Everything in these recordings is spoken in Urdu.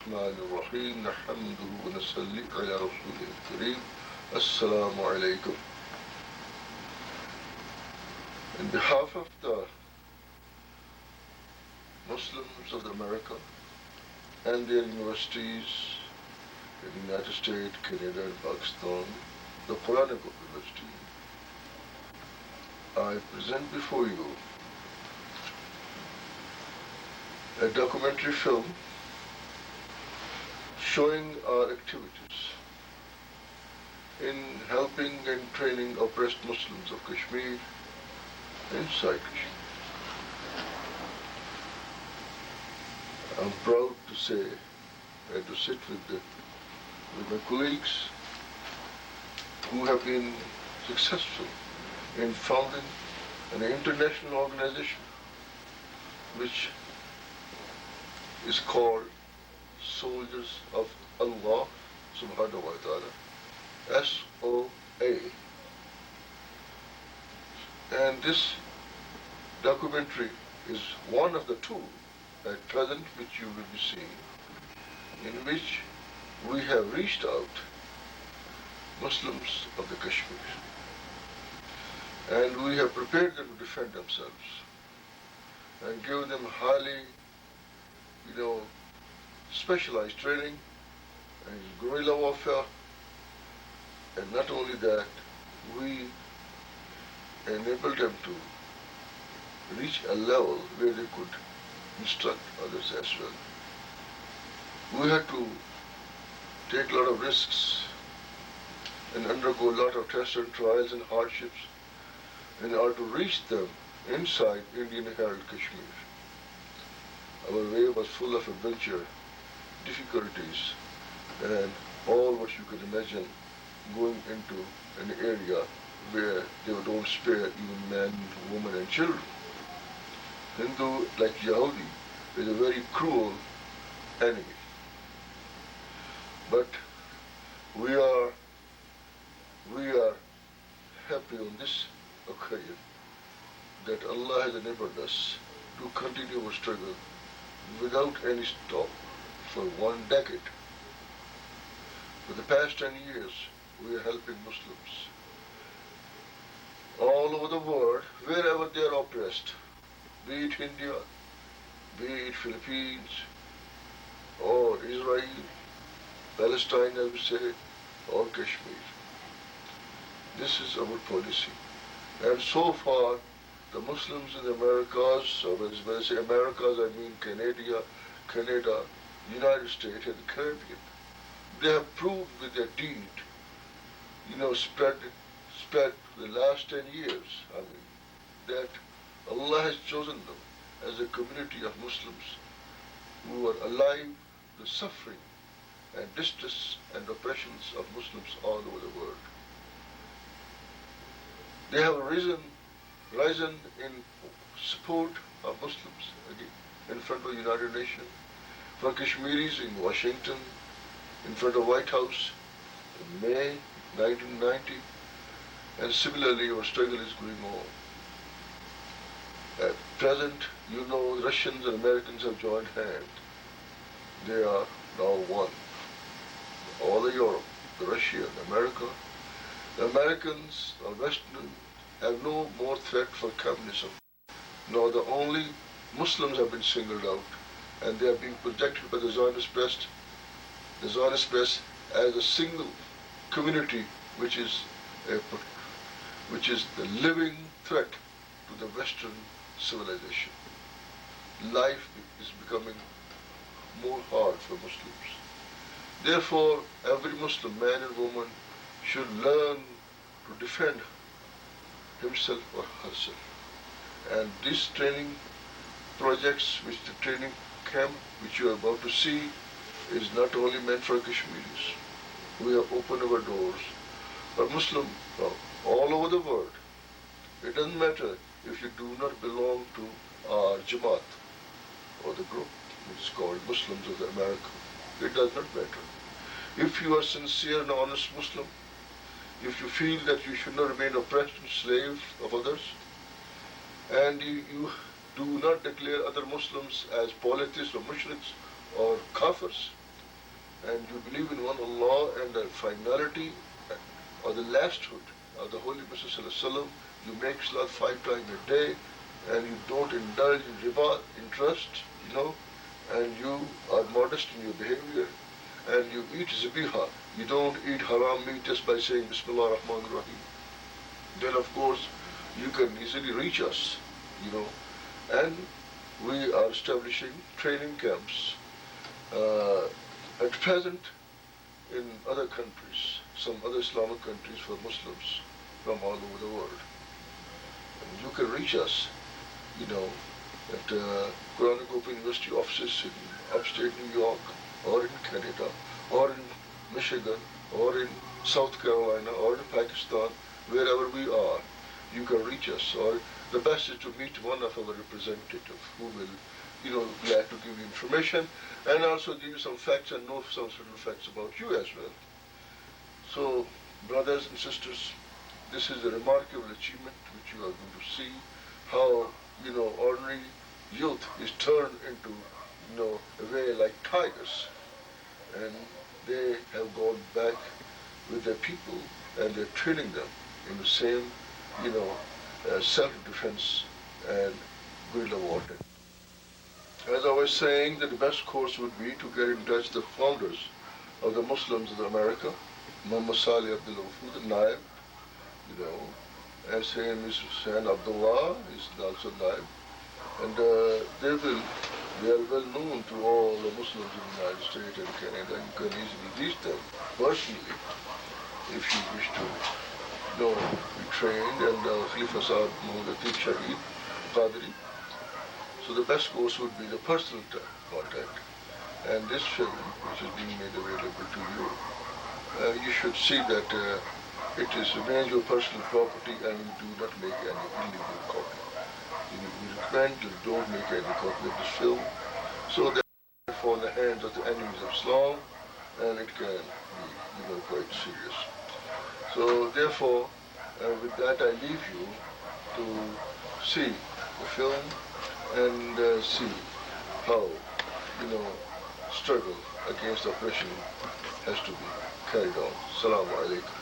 الرحمن الرحيم نحمده ونصلي على رسوله الكريم السلام عليكم. In behalf of the Muslims of America and their universities in the United States, Canada and Pakistan, the Quranic University, I present before you a documentary film showing our activities in helping and training oppressed Muslims of Kashmir inside Kashmir. I'm proud to say and to sit with my colleagues who have been successful in founding an international organization which is called Soldiers of Allah Subhanahu wa Ta'ala, SOA. And this documentary is one of the two at present which you will be seeing, in which we have reached out Muslims of the Kashmir and we have prepared them to defend themselves and give them highly, specialized training and guerrilla warfare. And not only that, we enabled them to reach a level where they could instruct others as well. We had to take a lot of risks and undergo a lot of tests and trials and hardships in order to reach them inside Indian held Kashmir. Our way was full of adventure, difficulties, and all what you could imagine, going into an area where they don't spare even men, women, and children. Hindu, like Yahudi, is a very cruel enemy. But we are happy on this occasion that Allah has enabled us to continue our struggle without any stop for 1 decade. For the past 10 years, we are helping Muslims all over the world, wherever they are oppressed, be it India, be it Philippines, or Israel, Palestine, I would say, or Kashmir. This is our policy. And so far, the Muslims in the Americas, or when I say Americas, I mean Canada, United States, and the Caribbean, they have proved with their deed, spread the last 10 years, that Allah has chosen them as a community of Muslims who are alive to the suffering and distress and oppressions of Muslims all over the world. They have risen in support of Muslims in front of the United Nations, for Kashmiris in Washington, in front of White House in May 1990, and similarly our struggle is going on. At present, Russians and Americans have joined hands. They are now one. All of Europe, Russia and America. The Americans or Western have no more threat for communism. Now the only Muslims have been singled out, and they are being projected by the Zionist press as a single community which is the living threat to the Western civilization. Life is becoming more hard for Muslims. Therefore, every Muslim, man and woman, should learn to defend himself or herself. And these training projects, the training camp which you are about to see, is not only meant for Kashmiris. We have opened our doors for Muslims all over the world. It doesn't matter if you do not belong to our Jamaat or the group which is called Muslims of America. It does not matter. If you are sincere and honest Muslim, if you feel that you should not remain oppressed and slaves of others, and you do not declare other Muslims as polytheists or mushriks or kafirs, and you believe in one Allah and the finality or the lasthood of the Holy Prophet ﷺ, you make salat 5 times a day, and you don't indulge in riba, interest, and you are modest in your behavior, and you eat zibiha, you don't eat haram meat just by saying Bismillah ar-Rahman ar-Rahim, then of course you can easily reach us, and we are establishing training camps at present in other countries, some other Islamic countries for Muslims from all over the world. And you can reach us, at Quranic Open University offices in upstate New York, or in Canada, or in Michigan, or in South Carolina, or in Pakistan, wherever we are, you can reach us. Or the best is to meet one of our representatives who will, glad to give you information and also give you some facts and know some certain facts about you as well. So, brothers and sisters, this is a remarkable achievement which you are going to see how, ordinary youth is turned into, a way like tigers. And they have gone back with their people and they're training them in the same, self-defense and guerrilla warfare. As I was saying, that the best course would be to get in touch with the founders of the Muslims of America, Muhammad Salih Abdul Wafud, the Naib, as him is Hussain Abdullah, is also Naib, and they are well known to all the Muslims in the United States and Canada. You can easily reach them personally if you wish to be trained, and Khalifa Saab Muhammad Atif Shaheed Qadri. So the best course would be the personal contact. And this film, which is being made available to you, you should see that it remains your personal property and you do not make any illegal copy. We recommend you don't make any copy of this film, so that it will fall in the hands of the enemies of Islam, and it can be quite serious. So therefore, with that I leave you to see the film and see how, struggle against oppression has to be carried on. Assalamu alaikum.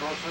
200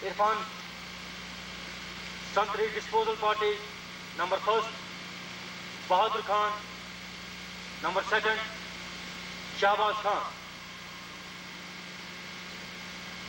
Irfan. Stunt Disposal Party, number 1st, Bahadur Khan. Number 2nd, Shahbaz Khan.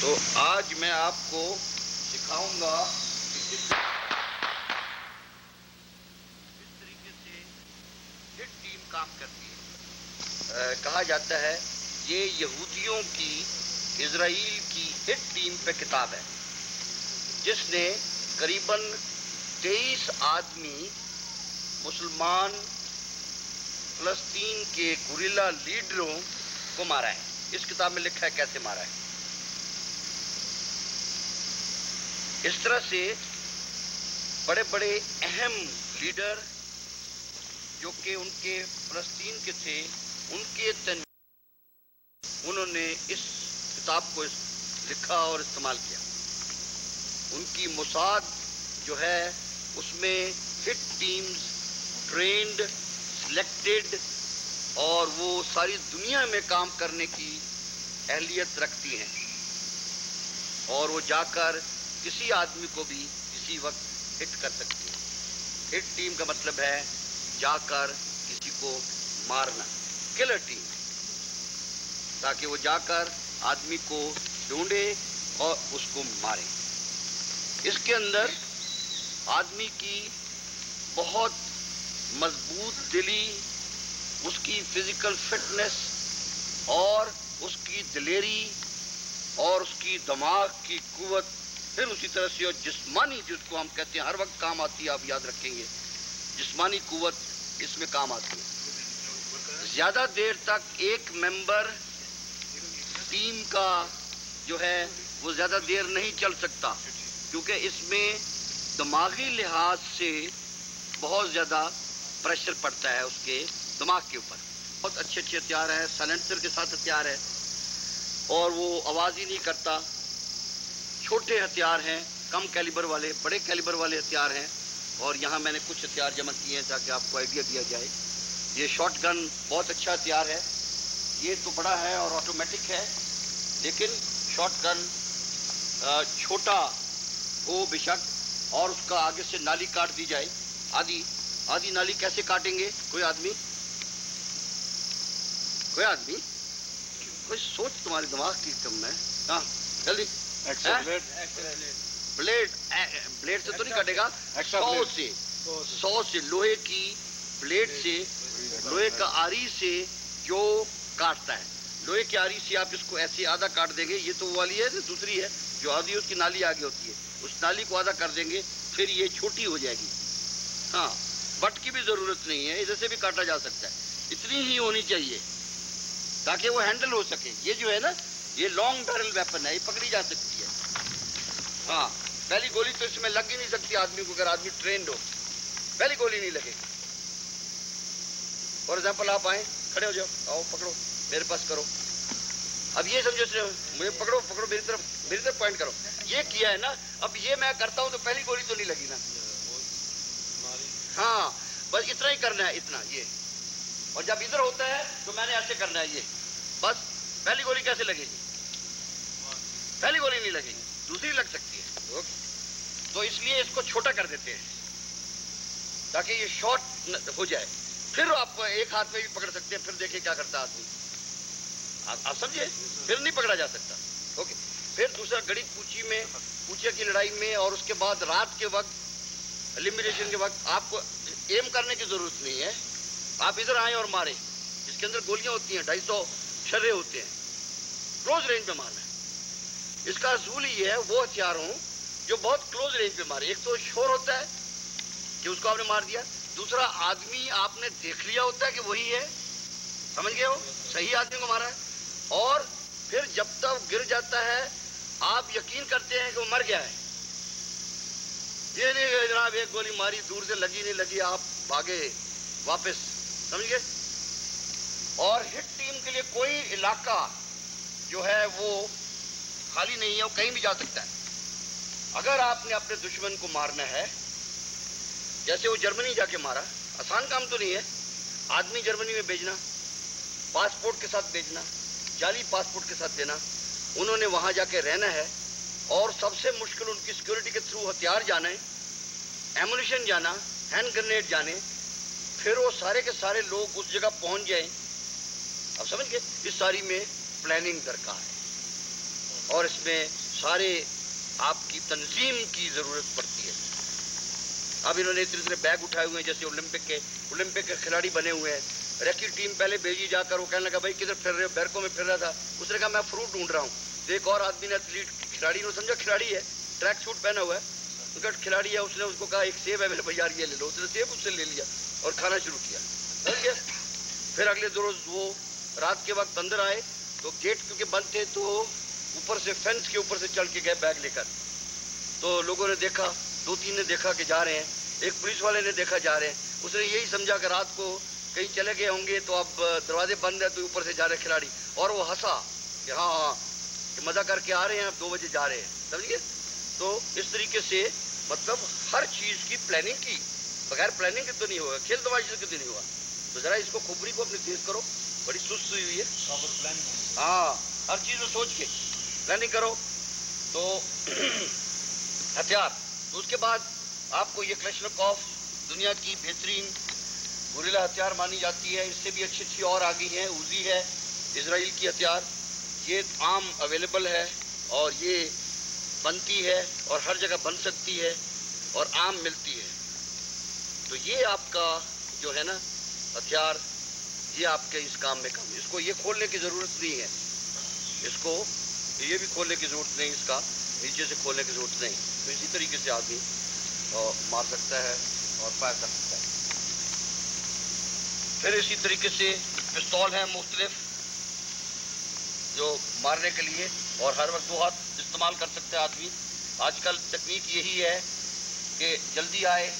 تو آج میں آپ کو سکھاؤں گا کہ اس طریقے سے ہٹ ٹیم کام کرتی ہے. کہا جاتا ہے یہ یہودیوں کی اسرائیل کی ہٹ ٹیم پہ کتاب ہے جس نے قریباً 23 آدمی مسلمان فلسطین کے گوریلا لیڈروں کو مارا ہے. اس کتاب میں لکھا ہے کیسے مارا ہے. اس طرح سے بڑے بڑے اہم لیڈر جو کہ ان کے فلسطین کے تھے ان کے انہوں نے اس کتاب کو لکھا اور استعمال کیا. ان کی موساد جو ہے اس میں ہٹ ٹیمز ٹرینڈ سلیکٹڈ اور وہ ساری دنیا میں کام کرنے کی اہلیت رکھتی ہیں اور وہ جا کر کسی آدمی کو بھی کسی وقت ہٹ کر سکتی ہے. ہٹ ٹیم کا مطلب ہے جا کر کسی کو مارنا, کلر ٹیم, تاکہ وہ جا کر آدمی کو ڈھونڈے اور اس کو مارے. اس کے اندر آدمی کی بہت مضبوط دلی, اس کی فزیکل فٹنس اور اس کی دلیری اور اس کی دماغ کی قوت, پھر اسی طرح سے اور جسمانی جس کو ہم کہتے ہیں ہر وقت کام آتی ہے, آپ یاد رکھیں گے جسمانی قوت اس میں کام آتی ہے. زیادہ دیر تک ایک ممبر ٹیم کا جو ہے وہ زیادہ دیر نہیں چل سکتا کیونکہ اس میں دماغی لحاظ سے بہت زیادہ پریشر پڑتا ہے اس کے دماغ کے اوپر. بہت اچھے اچھے ہتھیار ہیں, سائلنسر کے ساتھ ہتھیار ہے اور وہ آواز ہی نہیں کرتا. چھوٹے ہتھیار ہیں, کم کیلیبر والے, بڑے کیلیبر والے ہتھیار ہیں اور یہاں میں نے کچھ ہتھیار جمع کیے ہیں تاکہ آپ کو آئیڈیا دیا جائے. یہ شاٹ گن بہت اچھا ہتھیار ہے. یہ تو بڑا ہے اور آٹومیٹک ہے لیکن شاٹ گن چھوٹا ہو بے شک اور اس کا آگے سے نالی کاٹ دی جائے, آدھی نالی کیسے کاٹیں گے کوئی آدمی کوئی سوچ تمہارے دماغ کی کم ہے. ہاں جلدی. بلیڈ سے تو نہیں کاٹے گا, 100 سے لوہے کی بلیڈ سے, لوہے کا آری سے جو کاٹتا ہے, لوہے کی آری سے آپ اس کو ایسے آدھا کاٹ دیں گے. یہ تو وہ والی ہے, دوسری ہے جو آدھی اس کی نالی آگے ہوتی ہے, اس نالی کو آدھا کر دیں گے پھر یہ چھوٹی ہو جائے گی. ہاں بٹ کی بھی ضرورت نہیں ہے, ادھر سے بھی کاٹا جا سکتا ہے. اتنی ہی ہونی چاہیے تاکہ وہ ہینڈل ہو سکے. یہ جو ہے نا یہ لانگ بیرل ویپن ہے, یہ پکڑی جا سکتی ہے. ہاں پہلی گولی تو اس میں لگ ہی نہیں سکتی آدمی کو, اگر آدمی ٹرینڈ ہو پہلی گولی نہیں لگے گی. فار ایگزامپل آپ آئیں, کھڑے ہو جاؤ, آؤ پکڑو میرے پاس کرو. اب یہ سمجھو مجھے پکڑو میری طرف پوائنٹ کرو. یہ کیا ہے نا, اب یہ میں کرتا ہوں تو پہلی گولی تو نہیں لگی نا. ہاں بس اتنا ہی کرنا ہے, اتنا یہ. اور جب ادھر ہوتا ہے تو میں نے ایسے کرنا ہے, یہ بس. پہلی گولی کیسے لگے گی؟ پہلی گولی نہیں لگے گی, دوسری لگ سکتی ہے. تو اس لیے اس کو چھوٹا کر دیتے ہیں تاکہ یہ شارٹ ہو جائے. پھر آپ ایک ہاتھ میں بھی پکڑ سکتے ہیں, پھر دیکھیں کیا کرتا ہے آدمی. آپ سمجھے, پھر نہیں پکڑا جا سکتا. اوکے. پھر دوسرا گڑی کوچے کی لڑائی میں اور اس کے بعد رات کے وقت ایلیمینیشن کے وقت آپ کو ایم کرنے کی ضرورت نہیں ہے. آپ ادھر آئیں اور ماریں. اس کے اندر گولیاں ہوتی ہیں, 250 شرے ہوتے ہیں, کلوز رینج پہ مارنا ہے. اس کا اصول یہ ہے وہ ہتھیار ہوں جو بہت کلوز رینج پہ مارے. ایک تو شور ہوتا ہے کہ اس کو آپ نے مار دیا, دوسرا آدمی آپ نے دیکھ لیا ہوتا ہے کہ وہی ہے, سمجھ گئے ہو, صحیح آدمی کو مارا ہے. اور پھر جب تک گر جاتا ہے آپ یقین کرتے ہیں کہ وہ مر گیا ہے. یہ نہیں کہ جناب ایک گولی ماری, دور سے لگی نہیں لگی, آپ بھاگے واپس, سمجھ گئے. اور ہٹ ٹیم کے لیے کوئی علاقہ جو ہے وہ خالی نہیں ہے, وہ کہیں بھی جا سکتا ہے. اگر آپ نے اپنے دشمن کو مارنا ہے, جیسے وہ جرمنی جا کے مارا, آسان کام تو نہیں ہے. آدمی جرمنی میں بھیجنا, پاسپورٹ کے ساتھ بھیجنا, جعلی پاسپورٹ کے ساتھ دینا, انہوں نے وہاں جا کے رہنا ہے. اور سب سے مشکل ان کی سیکورٹی کے تھرو ہتھیار جانے, ایمونیشن جانا, ہینڈ گرنیڈ جانے, پھر وہ سارے کے سارے لوگ اس جگہ پہنچ جائیں. اب سمجھ گئے, اس ساری میں پلاننگ درکار ہے. اور اس میں سارے آپ کی تنظیم کی ضرورت پڑتی ہے. اب انہوں نے اتنے بیگ اٹھائے ہوئے ہیں جیسے اولمپک کے کھلاڑی بنے ہوئے ہیں. ریکی ٹیم پہلے بھیجی جا کر وہ کہنے لگا بھائی کدھر پھر رہے ہو؟ بیرکوں میں پھر رہا تھا. اس نے کہا میں فروٹ ڈھونڈ رہا ہوں. تو ایک اور آدمی نے ایتھلیٹ کھلاڑی نے سمجھا کھلاڑی ہے, ٹریک سوٹ پہنا ہوا ہے, ان کا کھلاڑی ہے, اس نے اس کو کہا ایک سیب ہے میرے بھائی یار یہ لے لو. اس نے سیب اس سے لے لیا اور کھانا شروع کیا. سمجھ گیا. پھر اگلے روز وہ رات کے وقت اندر آئے تو گیٹ کیونکہ بند تھے تو اوپر سے فینس کے اوپر سے چڑھ کے گئے بیگ لے کر. تو لوگوں نے دیکھا, 2-3 نے دیکھا کہ جا رہے ہیں, ایک پولیس والے نے دیکھا جا رہے ہیں. اس نے یہی سمجھا کہ رات کو کہیں چلے گئے ہوں گے تو اب دروازے بند ہیں تو اوپر سے جا رہے کھلاڑی, اور وہ ہنسا کہ ہاں کہ مزہ کر کے آ رہے ہیں, اب 2 بجے جا رہے ہیں. سمجھیے. تو اس طریقے سے مطلب ہر چیز کی پلاننگ کی, بغیر پلاننگ کے تو نہیں ہوگا, کھیل تماشے کے تو نہیں ہوگا. تو ذرا اس کو کھوپڑی کو اپنی تیز کرو, بڑی سست ہوئی ہے. ہاں ہر چیز میں سوچ کے پلاننگ کرو. تو ہتھیار, تو اس کے بعد آپ کو یہ کلشنکوف دنیا کی بہترین گوریلا ہتھیار مانی جاتی ہے. اس سے بھی اچھی اور آ گئی ہیں. اوزی ہے اسرائیل کی ہتھیار, یہ عام اویلیبل ہے اور یہ بنتی ہے اور ہر جگہ بن سکتی ہے اور عام ملتی ہے. تو یہ آپ کا جو ہے نا ہتھیار, یہ آپ کے اس کام میں کام. اس کو یہ کھولنے کی ضرورت نہیں ہے, اس کو یہ بھی کھولنے کی ضرورت نہیں, اس کا نیچے سے کھولنے کی ضرورت نہیں. تو اسی طریقے سے آدمی مار سکتا ہے اور فائر کر سکتا ہے. پھر اسی طریقے سے پستول ہیں مختلف جو مارنے کے لیے, اور ہر وقت 2 ہاتھ استعمال کر سکتا ہے آدمی. آج کل تکنیک یہی ہے کہ جلدی آئے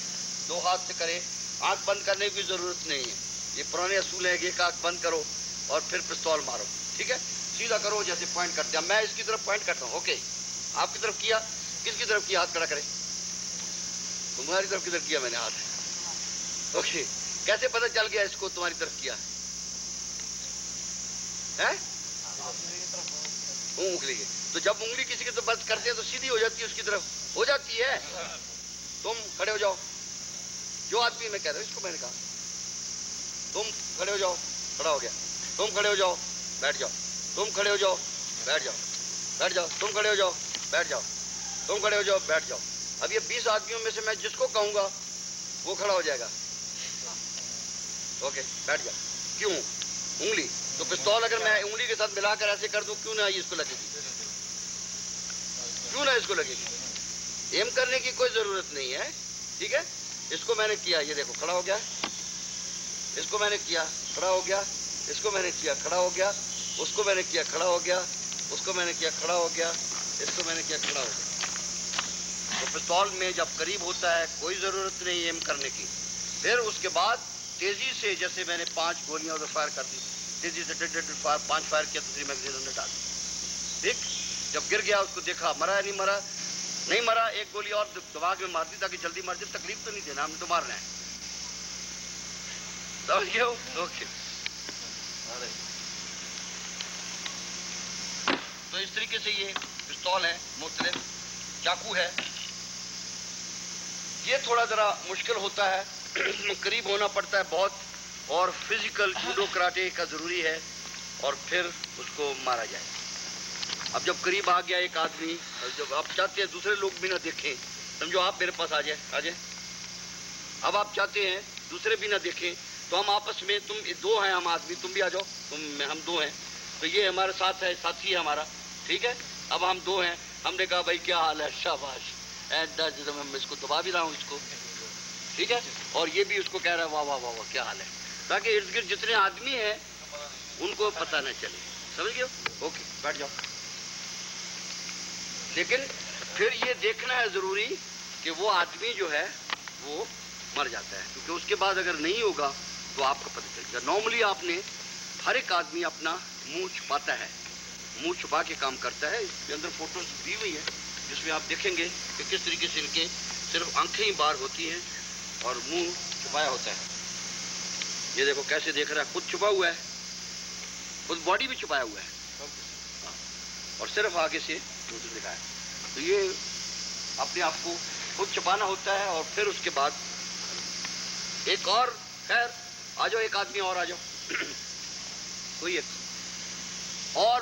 2 ہاتھ سے کرے, آنکھ بند کرنے کی ضرورت نہیں ہے. یہ پرانے اصول ہے کہ ایک آنکھ بند کرو اور پھر پستول مارو. ٹھیک ہے, سیدھا کرو جیسے پوائنٹ کرتے ہیں. میں اس کی طرف پوائنٹ کرتا ہوں. اوکے, آپ کی طرف کیا, کس کی طرف کیا ہاتھ کھڑا کرے, تمہاری طرف کدھر کیا میں نے ہاتھ. اوکے, کیسے پتہ چل گیا اس کو تمہاری طرف کیا ہے؟ انگلی کی. تو جب انگلی کسی کی طرف بس کرتے ہیں تو سیدھی ہو جاتی ہے, اس کی طرف ہو جاتی ہے. تم کھڑے ہو جاؤ, جو آدمی میں کہہ رہا ہوں اس کو میں نے کہا تم کھڑے ہو جاؤ, کھڑا ہو گیا. تم کھڑے ہو جاؤ, بیٹھ جاؤ. تم کھڑے ہو جاؤ, بیٹھ جاؤ, بیٹھ جاؤ. تم کھڑے ہو جاؤ, بیٹھ جاؤ. تم کھڑے ہو جاؤ, بیٹھ جاؤ. اب یہ 20 آدمیوں میں سے میں جس کو کہوں گا وہ کھڑا ہو جائے گا. اوکے, بیٹھ جاؤ. کیوں انگلی؟ تو پستول اگر میں انگلی کے ساتھ ملا کر ایسے کر دوں کیوں نہ اس کو لگے گی, کیوں نہ اس کو لگے گی. ایم کرنے کی کوئی ضرورت نہیں ہے. ٹھیک ہے, اس کو میں نے کیا, یہ دیکھو کھڑا ہو گیا. اس کو میں نے کیا, کھڑا ہو گیا. اس کو میں نے کیا, کھڑا ہو گیا. اس کو میں نے کیا, کھڑا ہو گیا. اس کو میں نے کیا, کھڑا ہو گیا. اس کو میں نے کیا, کھڑا ہو گیا. تو پستول میں جب قریب ہوتا ہے کوئی ضرورت نہیں ایم کرنے کی. پھر اس کے بعد تیزی سے, جیسے میں نے 5 گولیاں ادھر فائر کر دی, تیزی سے 5 فائر کیا, دوسری میگزین نے ڈال دی. ٹھیک, جب گر گیا اس کو دیکھا مرا ہے نہیں مرا, نہیں مرا, 1 گولی اور دماغ میں مار دی تاکہ جلدی مار دی. تکلیف تو نہیں دینا, ہم نے تو مارنا ہے. سمجھ گئے ہو؟ اوکے. تو اس طریقے سے یہ پستول ہے مختلف. چاقو ہے, یہ تھوڑا ذرا مشکل ہوتا ہے, قریب ہونا پڑتا ہے بہت, اور فزیکل جوڈو کراٹے کا ضروری ہے, اور پھر اس کو مارا جائے. اب جب قریب آ گیا ایک آدمی, جب آپ چاہتے ہیں دوسرے لوگ بھی نہ دیکھیں, سمجھو آپ میرے پاس آ جائیں. اب آپ چاہتے ہیں دوسرے بھی نہ دیکھیں تو ہم آپس میں, تم 2 ہیں ہم آدمی, تم بھی آ جاؤ, ہم 2 ہیں, تو یہ ہمارے ساتھ ہے, ساتھی ہے ہمارا. ٹھیک ہے, اب ہم 2 ہیں. ہم نے کہا بھائی کیا حال ہے, شاباش, میں اس کو دبا بھی رہا ہوں اس کو. ٹھیک ہے, اور یہ بھی اس کو کہہ رہا ہے واہ واہ واہ واہ کیا حال ہے, تاکہ ارد گرد جتنے آدمی ہیں ان کو پتہ نہ چلے. سمجھ گئے؟ اوکے, بیٹھ جاؤ. لیکن پھر یہ دیکھنا ہے ضروری کہ وہ آدمی جو ہے وہ مر جاتا ہے, کیونکہ اس کے بعد اگر نہیں ہوگا تو آپ کو پتہ چلے گا. نارملی آپ نے ہر ایک آدمی اپنا منہ چھپاتا ہے, منہ چھپا کے کام کرتا ہے. اس کے اندر فوٹوز دی ہوئی ہے جس میں آپ دیکھیں گے کہ کس طریقے سے ان کے صرف آنکھیں ہی باہر ہوتی ہیں اور منہ چھپایا ہوتا ہے. یہ دیکھو کیسے دیکھ رہا ہے, خود چھپا ہوا ہے, خود باڈی بھی چھپایا ہوا ہے, اور صرف آگے سے دکھا ہے. تو یہ اپنے آپ کو خود چھپانا ہوتا ہے. اور پھر اس کے بعد ایک اور, خیر آ جاؤ, ایک آدمی اور آ جاؤ, کوئی ایک اور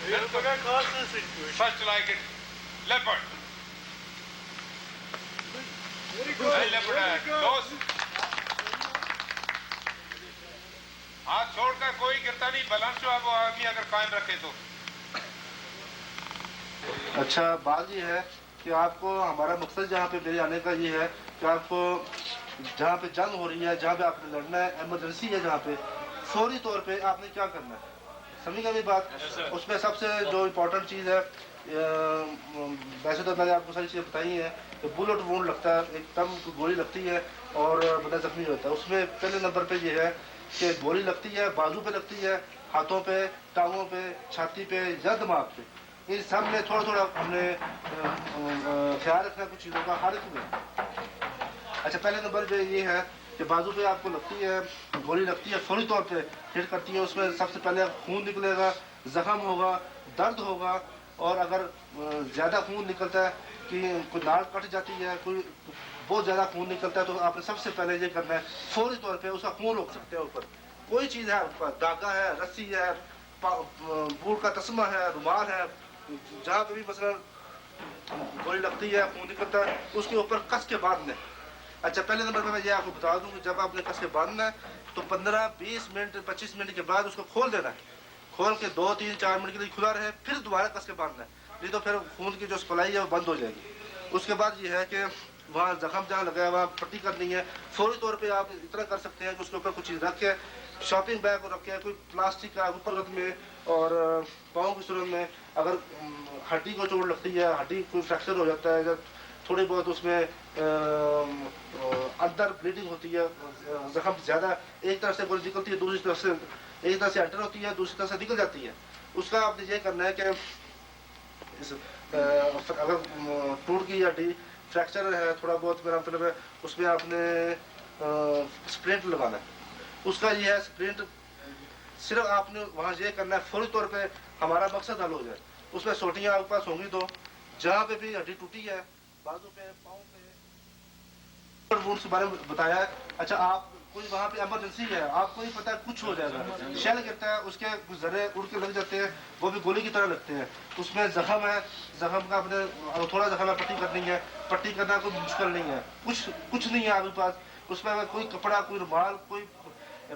such like it leopard. Leopard act. Those ہاتھ چھوڑ کر کوئی گرتا نہیں، بیلنس جو آپ آدمی اگر قائم رکھے تو. اچھا بات یہ ہے کہ آپ کو ہمارا مقصد جہاں پہ میرے آنے کا یہ ہے کہ آپ کو جہاں پہ جنگ ہو رہی ہے، جہاں پہ آپ نے لڑنا ہے، ایمرجنسی ہے جہاں پہ، فوری طور پہ آپ نے کیا کرنا ہے، سمجھ گئے میری بات؟ اس میں سب سے جو امپورٹنٹ چیز ہے، ویسے تو میں نے آپ کو ساری چیزیں بتائی ہیں کہ بلٹ وونڈ لگتا ہے، ایک دم گولی لگتی ہے اور بندہ زخمی ہوتا ہے. اس میں پہلے نمبر پہ یہ ہے کہ گولی لگتی ہے، بازو پہ لگتی ہے، ہاتھوں پہ، ٹانگوں پہ، چھاتی پہ یا دماغ پہ. ان سب میں تھوڑا تھوڑا ہم نے خیال رکھنا کچھ چیزوں کا ہر ایک میں. اچھا پہلے نمبر پہ یہ ہے کہ بازو پہ آپ کو لگتی ہے، گولی لگتی ہے، فوری طور پہ ہٹ کرتی ہے. اس میں سب سے پہلے خون نکلے گا، زخم ہوگا، درد ہوگا، اور اگر زیادہ خون نکلتا ہے کہ کوئی ناڑ کٹ جاتی ہے، کوئی بہت زیادہ خون نکلتا ہے، تو آپ نے سب سے پہلے یہ کرنا ہے فوری طور پہ اس کا خون روک سکتے ہیں. اوپر کوئی چیز ہے، اوپر دھاگا ہے، رسی ہے، بوٹ کا تسمہ ہے، رومال ہے، جہاں پہ بھی مثلا گولی لگتی ہے، خون نکلتا ہے، اس کے اوپر کس کے باندھنا ہے. اچھا پہلے نمبر پہ میں یہ آپ کو بتا دوں کہ جب آپ نے کس کے باندھنا ہے تو 15-20 منٹ 25 منٹ کے بعد اس کو کھول دینا ہے. کھول کے 2-3-4 منٹ کے لیے کھلا رہے، پھر دوبارہ کس کے باندھنا ہے، نہیں تو پھر خون کی جو سپلائی ہے وہ بند ہو جائے گی. اس کے بعد یہ ہے کہ وہاں زخم جہاں لگا ہے وہاں پٹی کرنی ہے. فوری طور پہ آپ اتنا کر سکتے ہیں کہ اس کے اوپر کچھ چیز رکھ کے، شاپنگ بیگ کو رکھ کے، کوئی پلاسٹک کا صورت میں اور پاؤں کی صورت میں، اگر ہڈی کو چوٹ لگتی ہے، ہڈی کوئی فریکچر ہو جاتا ہے، جب تھوڑی بہت اس میں اندر بلیڈنگ ہوتی ہے، زخم زیادہ ایک طرف سے گولی نکلتی ہے، دوسری طرف سے ایک طرف سے انٹر ہوتی ہے، دوسری طرف سے نکل جاتی ہے. اس کا آپ نے یہ کرنا ہے کہ اگر ٹوٹ کی ہڈی فریکچر ہے تھوڑا بہت، میرا مطلب ہے اس میں آپ نے اسپرنٹ لگانا ہے. اس کا یہ ہے اسپرنٹ صرف آپ نے وہاں یہ کرنا ہے فوری طور پہ ہمارا مقصد حل ہو جائے. اس میں سوٹیاں آپ کے پاس ہوں گی تو جہاں پہ بھی ہڈی ٹوٹی ہے، بازو پہ، پاؤں پہ، وونڈز کے بارے میں بتایا ہے. اچھا آپ کوئی وہاں پہ ایمرجنسی ہے، آپ کو نہیں پتا کچھ ہو جائے گا، شیل گرتا ہے، اس کے ذرے اڑ کے لگ جاتے ہیں، وہ بھی گولی کی طرح لگتے ہیں. اس میں زخم ہے، زخم کا اپنے تھوڑا زخم ہے، پٹی کرنی ہے. پٹی کرنا کوئی مشکل نہیں ہے، کچھ نہیں ہے آپ کے پاس. اس میں اگر کوئی کپڑا، کوئی رومال، کوئی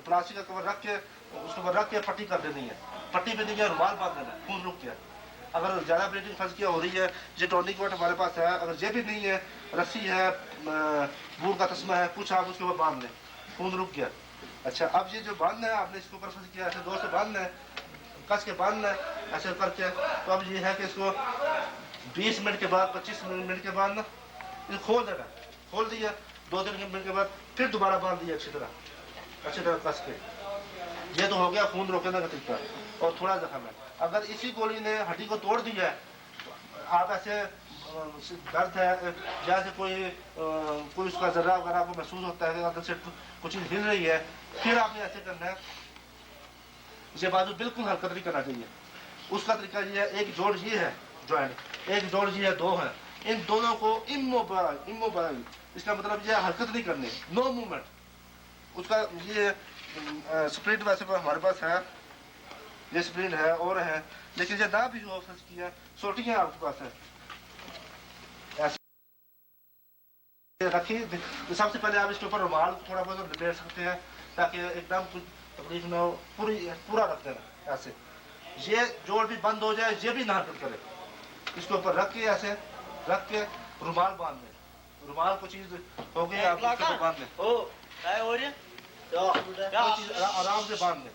پلاسٹک کا کور رکھ کے اس کے اوپر رکھ کے پٹی کر دینی ہے. پٹی پہ نہیں ہے، رومال باندھ دینا ہے، خون رک گیا. اگر زیادہ بلیڈنگ پھنس کیا ہو رہی ہے، یہ ٹونک واٹ ہمارے پاس ہے، اگر یہ بھی نہیں ہے، رسی ہے، بوٹ کا تسمہ ہے، کچھ آپ اس کے اوپر باندھ لیں، خون رک گیا. اچھا اب یہ جو باندھنا ہے آپ نے اس کے اوپر فرض کیا ایسے دور سے باندھنا ہے، کس کے باندھنا ہے ایسے کر کے. تو اب یہ ہے کہ اس کو 20 منٹ کے بعد 25 منٹ کے بعد نا کھول دینا. کھول دیا 2-3 منٹ کے بعد پھر دوبارہ باندھ دیا اچھی طرح کس کے. یہ تو ہو گیا خون روکنے کا طریقہ. اور تھوڑا زخم ہے، اگر اسی گولی نے ہڈی کو توڑ دیا ہے، آپ ایسے درد ہے جیسے کوئی اس کا ذرہ وغیرہ آپ کو محسوس ہوتا ہے کہ اندر سے کچھ چیز ہل رہی ہے، پھر آپ نے ایسے کرنا ہے. یہ بازو بالکل حرکت نہیں کرنا چاہیے. اس کا طریقہ یہ ہے، ایک جوڑ یہ ہے جوائنٹ، ایک جوڑ یہ ہے، 2 ہیں، ان دونوں کو اموبائل، اس کا مطلب یہ حرکت نہیں کرنی، نو موومنٹ. اس کا یہ اسپرنٹ ویسے ہمارے پاس ہے، یہ اسپرنٹ ہے اور ہے، لیکن یہ نہ بھی ہو سکتی ہے، سوٹیاں آپ کے پاس ہے ایسے رکھی. سب سے پہلے آپ اس کے اوپر رومال تھوڑا بہت لپیٹ سکتے ہیں تاکہ ایک دم کچھ تکلیف نہ ہو. پورا رکھ دینا ایسے، یہ جوڑ بھی بند ہو جائے، یہ بھی نہ حرکت کرے. اس کے اوپر رکھ کے ایسے رکھ کے رومال باندھ دیں. رومال کو چیز ہو گئی آپ اس کے اوپر باندھ دیں، چیز آرام سے باندھ دیں.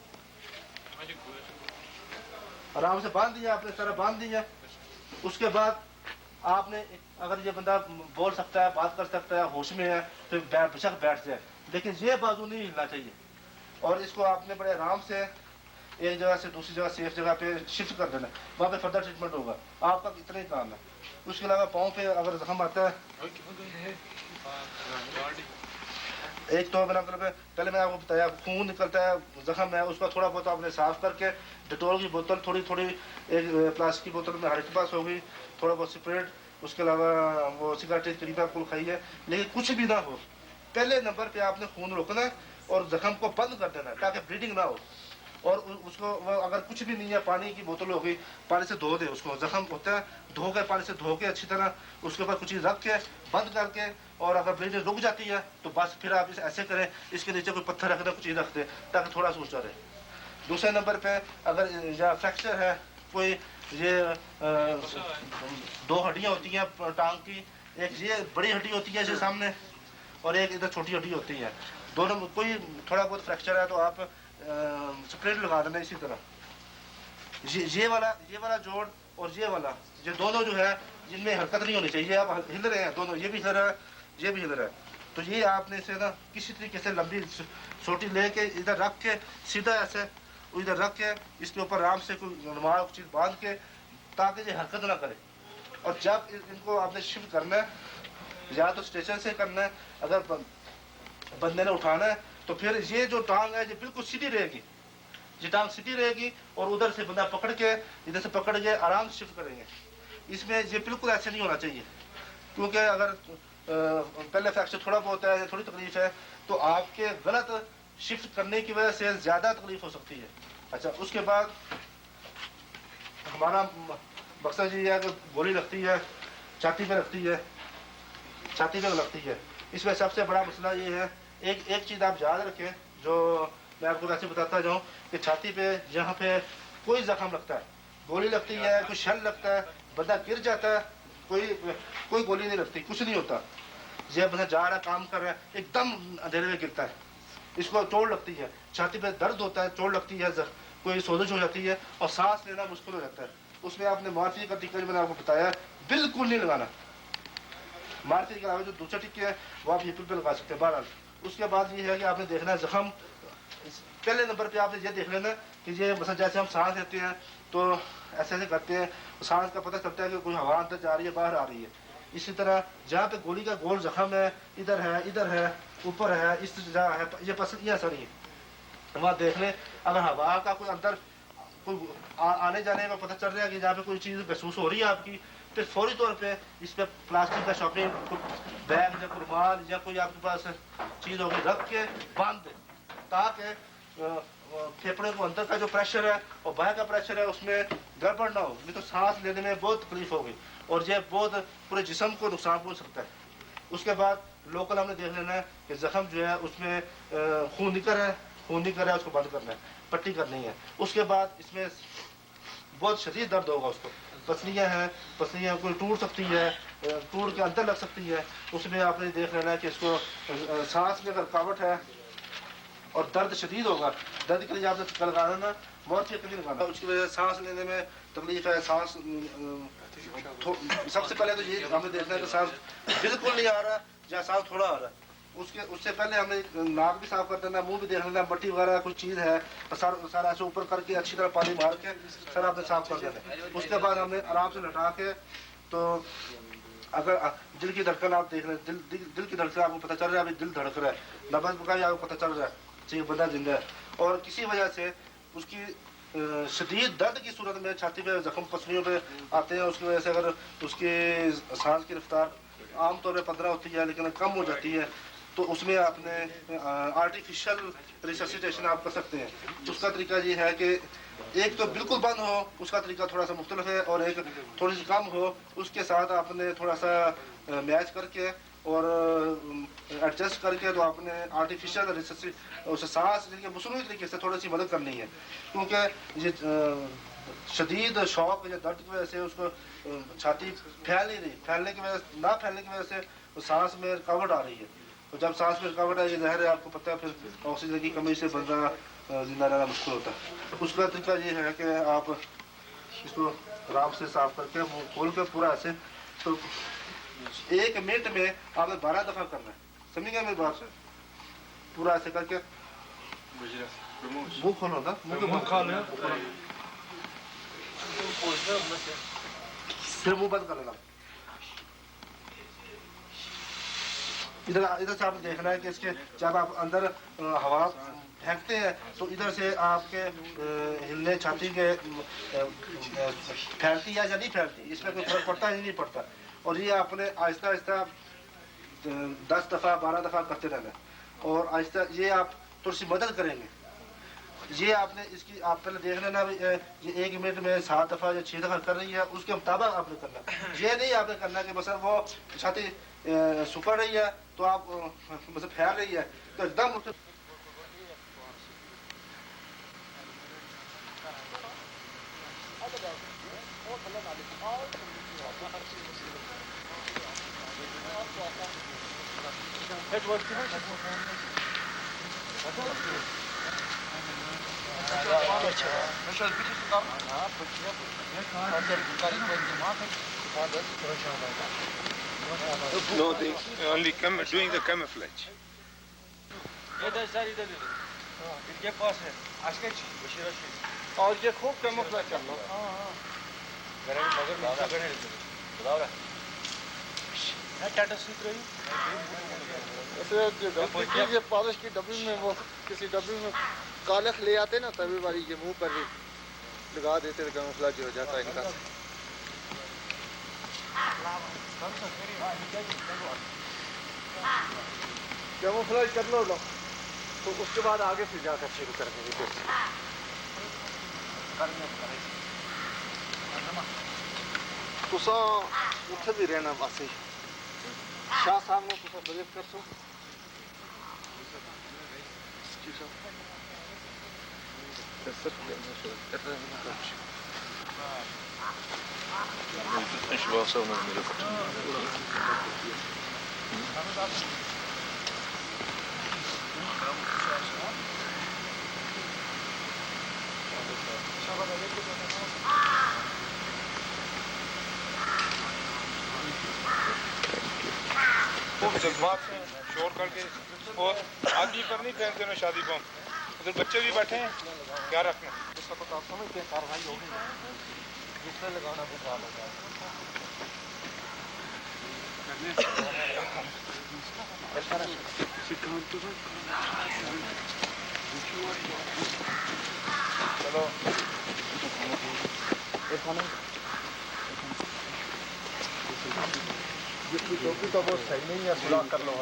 آرام سے باندھ دیا آپ نے، اس طرح باندھ دیا. اس کے بعد آپ نے اگر یہ بندہ بول سکتا ہے، بات کر سکتا ہے، ہوش میں ہے، تو بے شک بیٹھ جائے، لیکن یہ بازو نہیں ہلنا چاہیے. اور اس کو آپ نے بڑے آرام سے ایک جگہ سے دوسری جگہ سیف جگہ پہ شفٹ کر دینا، وہاں پہ فردر ٹریٹمنٹ ہوگا. آپ کا اتنا ہی کام ہے. اس کے علاوہ پاؤں پہ اگر زخم آتا ہے، ایک تو میرا مطلب ہے پہلے میں آپ کو بتایا خون نکلتا ہے، زخم ہے، اس کا تھوڑا بہت آپ نے صاف کر کے ڈیٹول کی بوتل تھوڑی ایک پلاسٹک کی بوتل میں ہر کے پاس ہوگی، تھوڑا بہت اسپریڈ، اس کے علاوہ وہ سگریٹ قریبا کل کھائی ہے، لیکن کچھ بھی نہ ہو. پہلے نمبر پہ آپ نے خون روکنا ہے اور زخم کو بند کر دینا ہے تاکہ بلیڈنگ نہ ہو. اور اس کو اگر کچھ بھی نہیں ہے, پانی کی بوتل ہوگی, پانی سے دھو دے اس کو, زخم ہوتا ہے دھو کے, پانی سے دھو کے اچھی طرح اس کے اوپر کچھ چیز رکھ کے بند کر کے, اور اگر بلیڈنگ رک جاتی ہے تو بس پھر آپ اسے ایسے کریں, اس کے نیچے کوئی پتھر رکھ دیں, کچھ چیز رکھ دیں تاکہ تھوڑا سا اونچا رہے. دوسرے نمبر پہ اگر یا فریکچر ہے کوئی, یہ 2 ہڈیاں ہوتی ہیں ٹانگ کی, ایک یہ بڑی ہڈی ہوتی ہے اس سامنے اور ایک ادھر چھوٹی ہڈی ہوتی ہے, دونوں کوئی تھوڑا بہت فریکچر ہے تو آپ سپریٹ لگا دینا اسی طرح. یہ والا جوڑ اور یہ والا, یہ دونوں جو ہے جن میں حرکت نہیں ہونی چاہیے, آپ ہل رہے ہیں دونوں, یہ بھی ہل رہا ہے یہ بھی ہل رہا ہے, تو یہ آپ نے اسے نا کسی طریقے سے لمبی چھوٹی لے کے ادھر رکھ کے سیدھا ایسے ادھر رکھ کے اس کے اوپر آرام سے کوئی رومال چیز باندھ کے تاکہ یہ حرکت نہ کرے. اور جب ان کو آپ نے شفٹ کرنا ہے یا تو اسٹیشن سے کرنا ہے, اگر بندے نے اٹھانا ہے تو پھر یہ جو ٹانگ ہے یہ بالکل سیدھی رہے گی, یہ ٹانگ سیدھی رہے گی, اور ادھر سے بندہ پکڑ کے ادھر سے پکڑ کے آرام سے شفٹ کریں گے. اس میں یہ بالکل ایسے نہیں ہونا چاہیے, کیونکہ اگر پہلے فریکچر تھوڑا بہت ہے, تھوڑی تکلیف ہے, تو آپ کے غلط شفٹ کرنے کی وجہ سے زیادہ تکلیف ہو سکتی ہے. اچھا, اس کے بعد ہمارا مقصد یہ ہے کہ گولی لگتی ہے چھاتی پہ لگتی ہے, چھاتی پہ لگتی ہے. اس میں سب سے بڑا مسئلہ یہ ہے, ایک چیز آپ یاد رکھیں جو میں آپ کو ویسے بتاتا جاؤں کہ چھاتی پہ یہاں پہ کوئی زخم لگتا ہے, گولی لگتی ہے, کوئی شل لگتا ہے, بندہ گر جاتا ہے, کوئی گولی نہیں لگتی, کچھ نہیں ہوتا. یہ بندہ جا رہا ہے کام کر رہا ہے, ایک دم اندھیرے میں گرتا ہے, اس کو چوٹ لگتی ہے, چھاتی پہ درد ہوتا ہے, چوٹ لگتی ہے, کوئی سوزش ہو جاتی ہے اور سانس لینا مشکل ہو جاتا ہے. اس میں آپ نے مارفی کا ٹکا جو میں نے آپ کو بتایا بالکل نہیں لگانا. مارفی کے علاوہ جو دوسرے ٹکے ہیں وہ آپ یہ پہ لگا سکتے ہیں. بہرحال اس کے بعد یہ ہے کہ آپ نے دیکھنا ہے زخم, پہلے نمبر پہ آپ نے یہ دیکھ لینا کہ یہ مثلا جیسے ہم سانس لیتے ہیں تو ایسے ایسے کرتے ہیں, سانس کا پتہ چلتا ہے کہ کوئی ہوا اندر جا رہی ہے باہر آ رہی ہے. اسی طرح جہاں پہ گولی کا گول زخم ہے, ادھر ہے, اوپر ہے, اس جگہ ہے, یہ پسند یہ اثر نہیں ہے, وہاں دیکھ لیں. اگر ہوا کا کوئی اندر کوئی آنے جانے کا پتہ چل رہا ہے کہ جہاں پہ کوئی چیز محسوس ہو رہی ہے آپ کی, پھر فوری طور پہ اس پہ پلاسٹک کا شاپنگ بیگ یا رومال یا کوئی آپ کے پاس چیز ہوگی رکھ کے باندھ دیں, تاکہ پھیپڑے کو اندر کا جو پریشر ہے اور باہر کا پریشر ہے اس میں گڑبڑ نہ ہو, نہیں تو سانس لینے میں بہت تکلیف ہوگی اور یہ بہت پورے جسم کو نقصان پہنچ سکتا ہے. اس کے بعد لوکل ہم نے دیکھ لینا ہے کہ زخم جو ہے اس میں خون نکل رہا ہے, اس کو بند کرنا ہے, پٹی کرنی ہے. اس کے بعد اس میں بہت شدید درد ہوگا, اس کو پسلیاں کوئی ٹوٹ سکتی ہے, ٹوٹ کے اندر لگ سکتی ہے. اس میں آپ نے دیکھ لینا ہے کہ اس کو سانس میں اگر رکاوٹ ہے اور درد شدید ہوگا, درد کے لیے آپ نے لگانا نا موت نہیں لگانا, اس کی وجہ سے سانس لینے میں تکلیف ہے. سانس سب سے پہلے تو یہ ہمیں دیکھنا ہے کہ سانس بالکل نہیں آ رہا یا سانس تھوڑا آ رہا ہے. اس سے پہلے ہم نے ناک بھی صاف کر دینا, منہ بھی دیکھ لینا, مٹی وغیرہ کچھ چیز ہے سارا ایسے اوپر کر کے اچھی طرح پانی مار کے سر آپ نے صاف کر دینا. اس کے بعد ہم نے آرام سے لٹا کے, تو اگر دل کی دھڑکن آپ دیکھ رہے ہیں, دل کی دھڑکن آپ کو پتہ چل رہا ہے ابھی دل دھڑک رہا ہے, نبض کا بھی آپ کو پتہ چل رہا ہے کہ بندہ زندہ ہے. اور کسی وجہ سے اس کی شدید درد کی صورت میں چھاتی پہ زخم پسلیوں پہ آتے ہیں, اس کی وجہ سے اگر اس کی سانس کی رفتار عام طور پہ 15 ہوتی ہے لیکن کم ہو جاتی ہے, تو اس میں آپ نے آرٹیفیشل ریسسیٹیشن آپ کر سکتے ہیں. اس کا طریقہ یہ ہے کہ ایک تو بالکل بند ہو, اس کا طریقہ تھوڑا سا مختلف ہے, اور ایک تھوڑی سی کم ہو, اس کے ساتھ آپ نے تھوڑا سا میچ کر کے اور ایڈجسٹ کر کے تو آپ نے آرٹیفیشل اسے سانس مصنوعی طریقے سے تھوڑی سی مدد کرنی ہے. کیونکہ یہ شدید شوق یا درد کی وجہ سے اس کو چھاتی پھیل نہیں رہی, پھیلنے کی وجہ سے سانس میں رکاوٹ آ رہی ہے. تو جب سانس میں رکاوٹ آئی, ظاہر ہے آپ کو پتہ ہے پھر آکسیجن کی کمی سے بندہ زندہ رہنا مشکل ہوتا ہے. اس کا طریقہ یہ ہے کہ آپ اس کو آرام سے صاف کر کے منہ کھول کے پورا ایسے, تو 1 منٹ میں آپ نے 12 دفعہ کرنا ہے, سمجھ گئے میری بات سے, پورا ایسے کر کے منہ کھولو نا, منہ کھولو, پھر منہ بند کر لینا. ادھر سے آپ نے دیکھنا ہے کہ اس کے جب آپ اندر ہوا پھینکتے ہیں تو ادھر سے آپ کے ہلنے چھاتی کے پھیلتی ہے یا نہیں پھیلتی, اس میں کوئی فرق پڑتا ہے یا نہیں پڑتا. اور یہ آپ نے آہستہ آہستہ 10 دفعہ 12 دفعہ کرتے رہنا, اور آہستہ یہ آپ تھوڑی سی مدد کریں گے. یہ آپ نے اس کی آپ پہلے دیکھ لینا یہ 1 منٹ میں 7 دفعہ یا 6 دفعہ کر رہی ہے، اس کے مطابق آپ نے کرنا. یہ نہیں آپ نے کرنا کہ مثلا وہ چھاتی سکڑ رہی ہے تو آپ مثلا پھیل رہی ہے تو ایک دم No, they only doing the camouflage. اور یہ خوب کیموفلیج کرنا. یہ پالش کی ڈبی میں وہ کسی ڈبی میں کالخ لے آتے نا تبھی والی یہ منہ پر لگا دیتے تو کیموفلیج ہو جاتا ہے ان کا. کیموفلیج کر لو تو اس کے بعد آگے پھر جا کر شروع کرنے کی کوشش تسا اتنے بھی رہنا بس شاہ صاحب نے تسا بریف کر سو جذبات سے شور کر کے اور آدمی پر نہیں پھینکتے نا شادی بم. ادھر بچے بھی بیٹھے ہیں کیا رکھنا. اس کا تو آپ سمجھتے ہیں کارروائی ہوگی جس سے لگانا بتا لگا. چلو جس کی چوکی تو بہت صحیح نہیں ہے سلاح کر لو.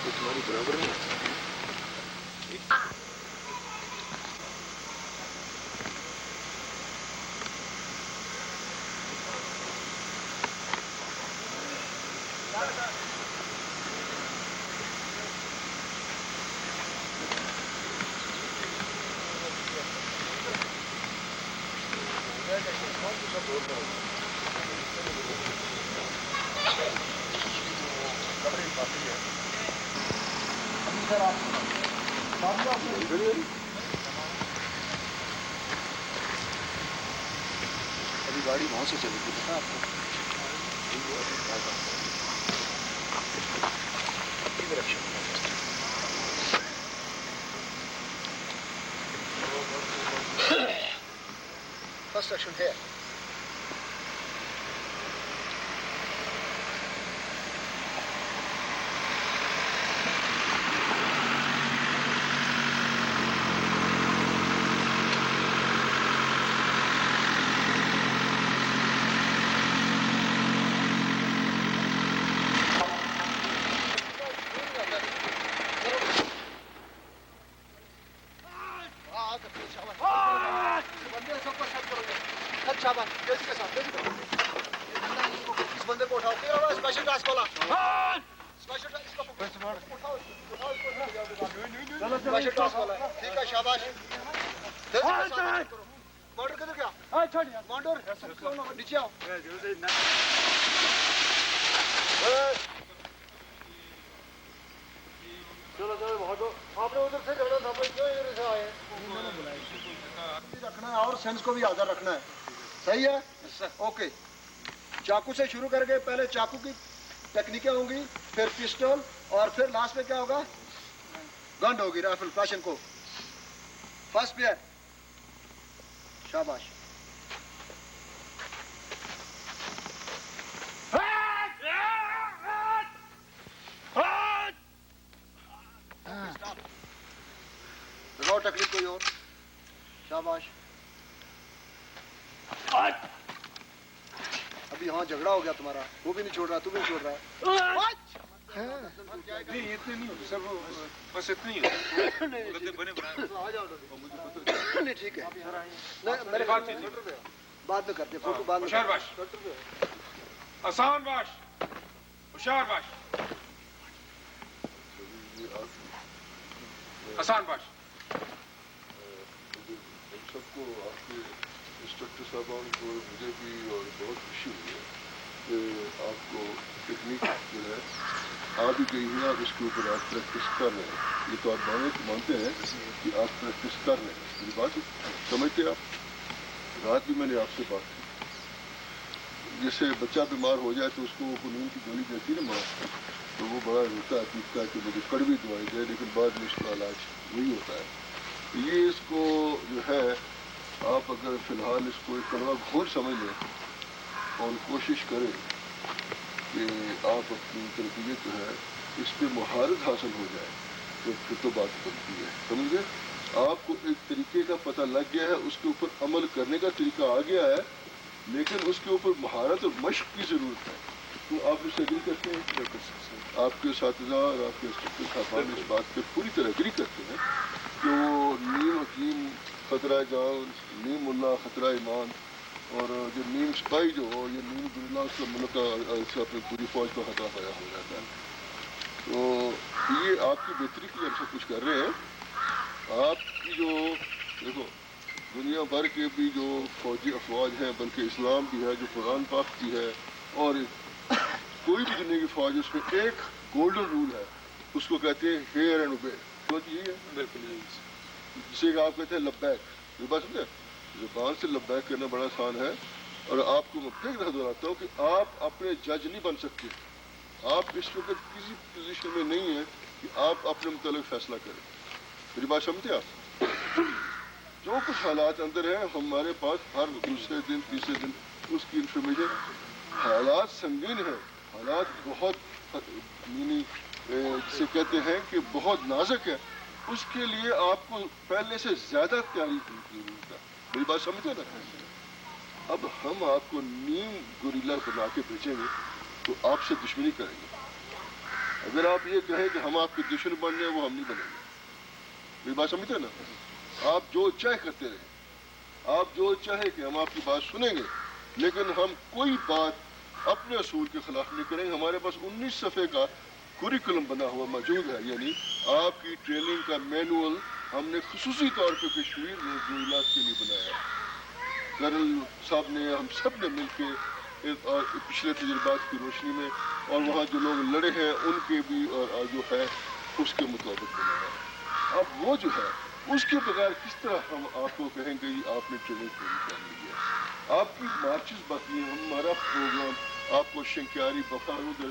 تمہاری برابر نہیں ابھی گاڑی وہاں سے چلے گی پتا آپ کو. First section here. اس بندے کو اٹھاؤ. اسپیشل ٹاسک والا اسپیشل ٹاسک والا. ٹھیک ہے شاباش. مانڈر کدھر گیا؟ مانڈر نیچے آؤ. چلو چلو بھاگو. آپ نے ادھر سے جانا تھا کیوں ادھر سے آئے؟ رکھنا ہے اور سینس کو بھی حاضر رکھنا ہے. صحیح ہے اوکے. چاقو سے شروع کر کے پہلے چاقو کی تکنیکیں ہوں گی پھر پسٹل اور پھر لاسٹ میں کیا ہوگا؟ گنڈ ہوگی رائفل کلاشن کو. فرسٹ پلیئر شاباش. بغیر تکلیف کوئی اور. شاباش. ابھی ہاں جھگڑا ہو گیا تمہارا, وہ بھی نہیں چھوڑ رہا, تو بھی نہیں چھوڑ رہا. نہیں اتنے نہیں ہوتے سر, بس اتنے ہی بنے بنائے. نہیں ٹھیک ہے, میرے بعد میں کرتے فوٹو بعد میں. ہوشیار باش, آسان باش, ہوشیار باش, آسان باش. سب کو آپ کے انسٹرکٹر صاحبان کو مجھے بھی اور بہت خوشی ہوئی ہے کہ آپ کو ٹیکنیک جو ہے آ بھی گئی ہے اور اس کے اوپر آپ پریکٹس کر رہے ہیں. یہ تو آپ مانتے ہیں کہ آپ پریکٹس کر رہے ہیں. میری بات سمجھتے آپ؟ رات بھی میں نے آپ سے بات کی, جیسے بچہ بیمار ہو جائے تو اس کو نیند کی گولی دیتی ہے نا ماں, تو وہ بڑا روتا ہے پیٹتا ہے کہ مجھے کڑوی دوائی دے, لیکن بعد میں اس کا علاج وہی ہوتا ہے. یہ اس کو جو ہے آپ اگر فی الحال اس کو ایک کڑوا گھول سمجھ لیں اور کوشش کریں کہ آپ اپنی تربیت جو ہے اس پہ مہارت حاصل ہو جائے تو پھر تو بات بنتی ہے. سمجھ گئے؟ آپ کو ایک طریقے کا پتہ لگ گیا ہے, اس کے اوپر عمل کرنے کا طریقہ آ گیا ہے, لیکن اس کے اوپر مہارت اور مشق کی ضرورت ہے. تو آپ اس سے اگری کرتے ہیں؟ آپ کے اساتذہ اور آپ کے انسٹرکٹر صاحبان اس بات پہ پوری طرح اگری کرتے ہیں کہ وہ نیم حکیم خطرہ جان, نیم اللہ خطرہ ایمان, اور جو نیم سپاہی جو ہو یہ نیم گرلا اس کا ملک سے اپنی پوری فوج کا خطرہ پیدا ہو جاتا ہے. تو یہ آپ کی بہتری کے لیے ہم سب کچھ کر رہے ہیں. آپ کی جو دیکھو دنیا بھر کے بھی جو فوجی افواج ہیں, بلکہ اسلام بھی ہے جو قرآن پاک کی ہے, اور کوئی بھی دنیا کی فوج اس میں ایک گولڈن رول ہے, اس کو کہتے ہیں ہیئر اینڈ اوبے. تو یہی ہے بالکل جسے کہ آپ کہتے ہیں لبیک. یہ بات سمجھے, زبان سے لبیک کرنا بڑا آسان ہے. اور آپ کو میں پھر دہراتا ہوں کہ آپ اپنے جج نہیں بن سکتے. آپ اس وقت کسی پوزیشن میں نہیں ہیں کہ آپ اپنے متعلق فیصلہ کریں. میری بات سمجھتے آپ؟ جو کچھ حالات اندر ہیں ہمارے پاس ہر دوسرے دن تیسرے دن اس کی انفارمیشن. حالات سنگین ہیں, حالات بہت یعنی جسے کہتے ہیں کہ بہت نازک ہے. اس کے لیے آپ کو پہلے سے زیادہ تیاری کی ضرورت ہے. میری بات سمجھتے نا؟ اب ہم آپ کو نیم گوریلا بنا کے بھیجیں گے تو آپ سے دشمنی کریں گے. اگر آپ یہ کہیں کہ ہم آپ کے دشمن بن جائیں, وہ ہم نہیں بنیں گے. میری بات سمجھتے نا؟ آپ جو چاہے کرتے رہیں, آپ جو چاہے کہ ہم آپ کی بات سنیں گے, لیکن ہم کوئی بات اپنے اصول کے خلاف نہیں کریں گے. ہمارے پاس 19 صفحے کا کوریکولم بنا ہوا موجود ہے, یعنی آپ کی ٹریننگ کا مینول ہم نے خصوصی طور پہ کشمیر میں گوریلا کے لیے بنایا ہے. کرنل صاحب نے, ہم سب نے مل کے پچھلے تجربات کی روشنی میں اور وہاں جو لوگ لڑے ہیں ان کے بھی اور جو ہے اس کے مطابق بنایا ہے. اب وہ جو ہے اس کے بغیر کس طرح ہم آپ کو کہیں گے آپ نے ٹریننگ پوری کر لی ہے. آپ کی مارچز باقی ہیں, ہمارا پروگرام آپ کو شنکیاری بخار ادھر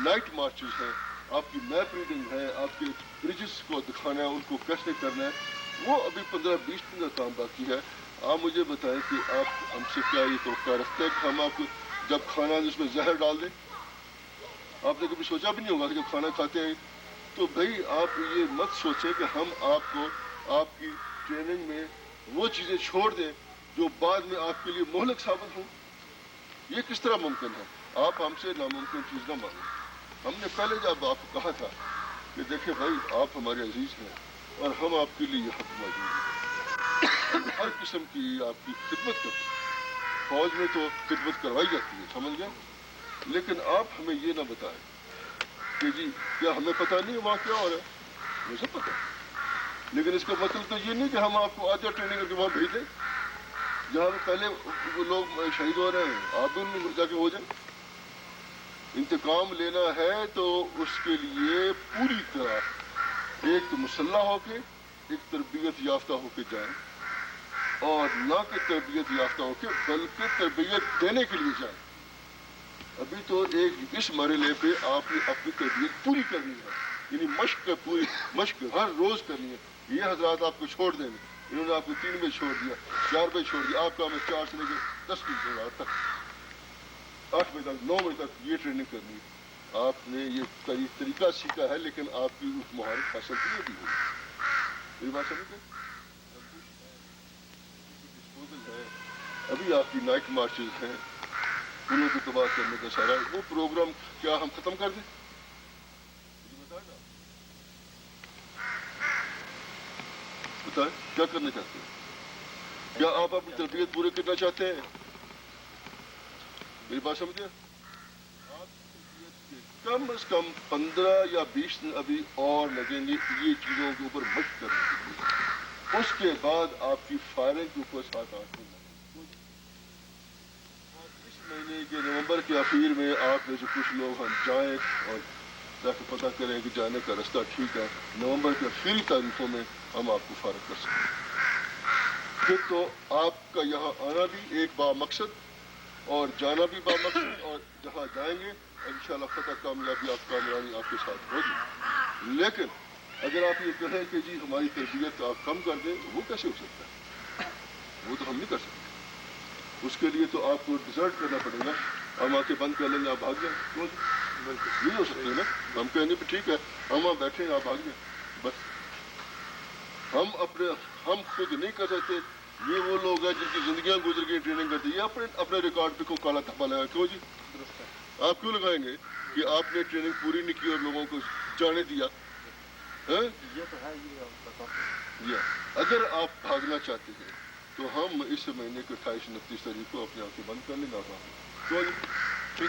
نائٹ مارچز ہیں, آپ کی میپ ریڈنگ ہے, آپ کے برجز کو دکھانا ہے, ان کو کیسے کرنا ہے, وہ ابھی 15-20 دن کا کام باقی ہے. آپ مجھے بتائیں کہ آپ ہم سے کیا یہ توقع رکھتے ہیں کہ ہم آپ کو جب کھانا جس میں زہر ڈال دیں؟ آپ نے کبھی سوچا بھی نہیں ہوگا کہ جب کھانا کھاتے ہیں تو بھائی آپ یہ مت سوچیں کہ ہم آپ کو آپ کی ٹریننگ میں وہ چیزیں چھوڑ دیں جو بعد میں آپ کے لیے مہلک ثابت ہوں. یہ کس طرح ممکن ہے؟ آپ ہم سے ناممکن چیز نہ مانگیں. ہم نے پہلے جب آپ کو کہا تھا کہ دیکھیں بھائی آپ ہمارے عزیز ہیں اور ہم آپ کے لیے یہاں موجود ہیں, ہر قسم کی آپ کی خدمت کرتے ہیں. فوج میں تو خدمت کروائی جاتی ہے, سمجھ گئے, لیکن آپ ہمیں یہ نہ بتائیں کہ جی کیا ہمیں پتہ نہیں ہے وہاں کیا ہو رہا ہے. مجھے پتہ ہے, لیکن اس کا مطلب تو یہ نہیں کہ ہم آپ کو آدھا ٹریننگ کر کے وہاں بھیج دیں جہاں پہلے وہ لوگ شہید ہو رہے ہیں, آپ بھی ان میں جا کے ہو جائیں. انتقام لینا ہے تو اس کے لیے پوری طرح ایک تو مسلح ہو کے, ایک تربیت یافتہ ہو کے جائیں, اور نہ کہ تربیت یافتہ ہو کے بلکہ تربیت دینے کے لیے جائیں. ابھی تو ایک اس مرحلے پہ آپ نے اپنی تربیت پوری کرنی ہے، یعنی مشق ہر روز کرنی ہے۔ یہ حضرات آپ کو چھوڑ دیں گے، انہوں نے آپ کو 3 بجے چھوڑ دیا، 4 بجے چھوڑ دیا، آپ کا ہمیں 4 سے لے کے 10 بجے تک 8 بجے تک 9 بجے تک یہ ٹریننگ کرنی ہے۔ آپ نے یہ طریقہ سیکھا ہے، لیکن آپ کی اس مہارت حاصل نہیں بھی ہوئی۔ میری بات سمجھ گئے؟ ڈسپوزل ہے، ابھی آپ کی نائٹ مارچز ہیں، انہوں کو تباہ کرنے کا سارا وہ پروگرام کیا ہم ختم کر دیں؟ بتائیں کیا کرنا چاہتے ہیں؟ کیا آپ اپنی تربیت پورے کرنا چاہتے ہیں؟ میری بات سمجھے؟ کم از کم 15 یا 20 دن ابھی اور لگیں گے یہ چیزوں کے اوپر مشق کرنے کے لیے۔ اس کے بعد آپ کی فائرنگ کے اوپر 7-8 دن لگیں گے۔ اس مہینے کے نومبر کے آخر میں آپ میں سے کچھ لوگ ہم جائیں اور جا کے پتہ کریں کہ جانے کا رستہ ٹھیک ہے، نومبر کے آخری تاریخوں میں ہم آپ کو فارغ کر سکیں گے۔ پھر تو آپ کا یہاں آنا بھی ایک با مقصد اور جانا بھی با مقصد، اور جہاں جائیں گے انشاءاللہ فتح کامیابی آپ کامرانی آپ کے ساتھ ہوگی۔ لیکن اگر آپ یہ کہیں کہ جی ہماری تربیت آپ کم کر دیں، وہ کیسے ہو سکتا ہے؟ وہ تو ہم نہیں کر سکتے۔ اس کے لیے تو آپ کو ڈیزرٹ کرنا پڑے گا، ہم آ کے بند کر لیں گے، آپ بھاگ جائیں، کیوں نہیں ہو سکتے نا؟ ہم کہیں گے ٹھیک ہے ہم وہاں بیٹھے ہیں، آپ بھاگ جائیں، بس۔ ہم خود نہیں کر سکتے، یہ وہ لوگ ہیں جن کی زندگیاں گزر گئی ٹریننگ کرتے، یہ اپنے ریکارڈ پہ کو کالا تھپا لگا، کیوں جی؟ آپ کیوں لگائیں گے کہ آپ نے ٹریننگ پوری نہیں کی اور لوگوں کو جانے دیا؟ اگر آپ بھاگنا چاہتے ہیں تو ہم اس مہینے کے 28-29 تاریخ کو اپنے آپ کو بند کر لیں گے، آپ کیوں جی؟